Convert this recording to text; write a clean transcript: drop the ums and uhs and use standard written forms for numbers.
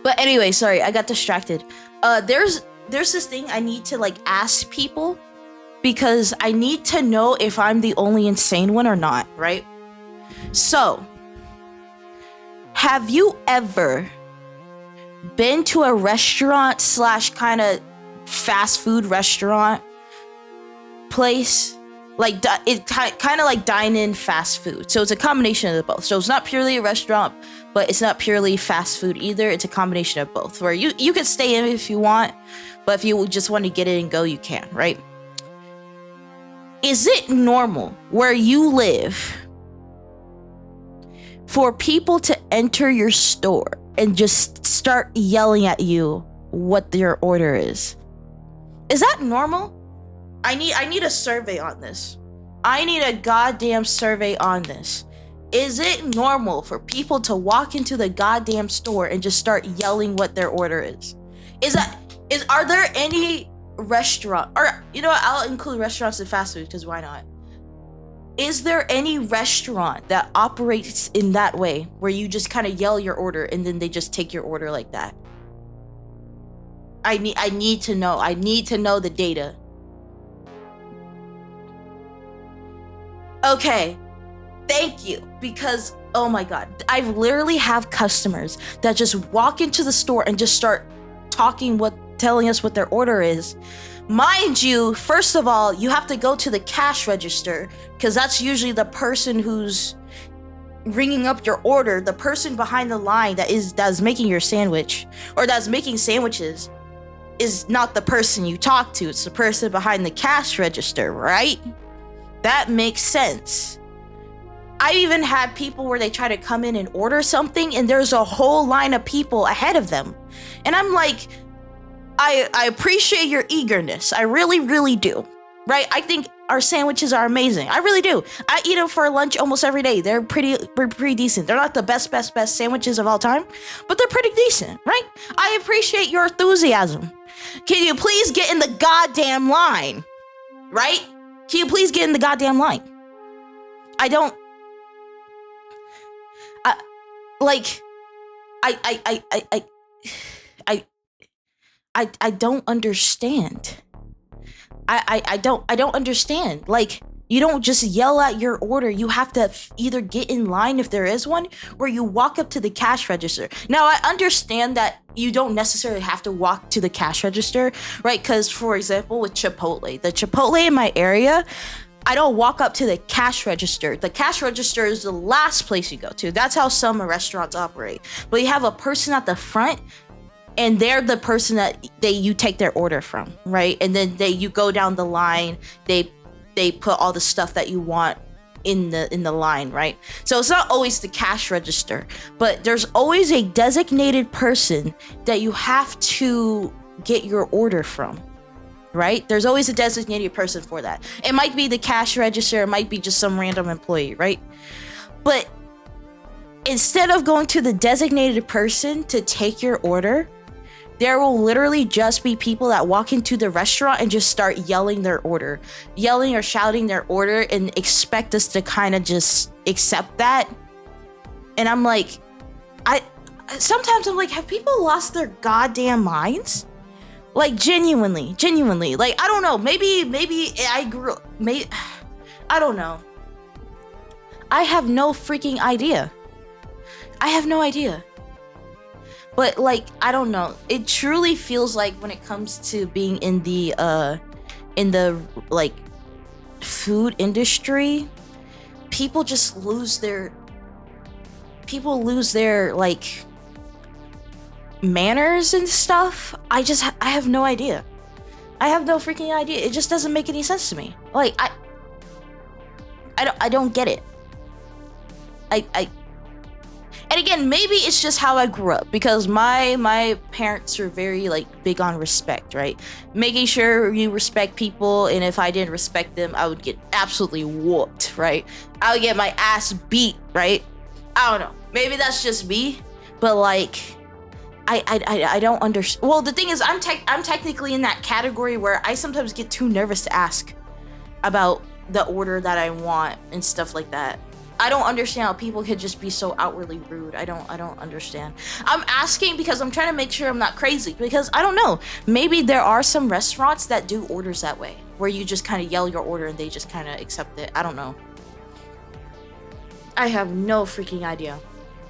But anyway, sorry, I got distracted. There's this thing I need to like ask people because I need to know if I'm the only insane one or not, right? So, have you ever been to a restaurant slash kind of fast food restaurant place? Like it kind of like dine-in fast food. So it's a combination of both. So it's not purely a restaurant, but it's not purely fast food either. It's a combination of both. Where you could stay in if you want, but if you just want to get in and go, you can, right? Is it normal where you live for people to enter your store and just start yelling at you what their order is? Is that normal? I need a survey on this. I need a goddamn survey on this. Is it normal for people to walk into the goddamn store and just start yelling what their order is? Are there any restaurant, or you know what, I'll include restaurants and fast food because why not? Is there any restaurant that operates in that way where you just kind of yell your order and then they just take your order like that? I need to know. I need to know the data. Okay, thank you, because oh my god, I literally have customers that just walk into the store and just start telling us what their order is. Mind you, first of all, you have to go to the cash register because that's usually the person who's ringing up your order. The person behind the line that's making your sandwich or that's making sandwiches is not the person you talk to. It's the person behind the cash register, right? That makes sense. I even had people where they try to come in and order something and there's a whole line of people ahead of them. And I'm like, I appreciate your eagerness. I really, really do. Right? I think our sandwiches are amazing. I really do. I eat them for lunch almost every day. They're pretty decent. They're not the best sandwiches of all time, but they're pretty decent, right? I appreciate your enthusiasm. Can you please get in the goddamn line? Right? Can you please get in the goddamn line? I don't understand. I don't understand. Like, you don't just yell at your order. You have to either get in line if there is one, or you walk up to the cash register. Now, I understand that you don't necessarily have to walk to the cash register, right? Because, for example, with Chipotle, the Chipotle in my area, I don't walk up to the cash register. The cash register is the last place you go to. That's how some restaurants operate. But you have a person at the front, and they're the person that you take their order from, right? And then you go down the line. They put all the stuff that you want in the line, right? So it's not always the cash register, but there's always a designated person that you have to get your order from, right? There's always a designated person for that. It might be the cash register, it might be just some random employee, right? But instead of going to the designated person to take your order, there will literally just be people that walk into the restaurant and just start yelling or shouting their order and expect us to kind of just accept that. And I'm like, sometimes I'm like, have people lost their goddamn minds? Like, genuinely, like, I don't know, maybe I don't know. I have no freaking idea. But like, I don't know. It truly feels like when it comes to being in the like food industry, people lose their like manners and stuff. I have no idea. I have no freaking idea. It just doesn't make any sense to me. Like, I don't get it. And again, maybe it's just how I grew up, because my parents are very like big on respect, right? Making sure you respect people, and if I didn't respect them, I would get absolutely whooped, right? I would get my ass beat, right? I don't know. Maybe that's just me, but like, I don't understand. Well, the thing is, I'm technically in that category where I sometimes get too nervous to ask about the order that I want and stuff like that. I don't understand how people could just be so outwardly rude. I don't understand. I'm asking because I'm trying to make sure I'm not crazy, because I don't know. Maybe there are some restaurants that do orders that way, where you just kind of yell your order and they just kind of accept it. I don't know. I have no freaking idea.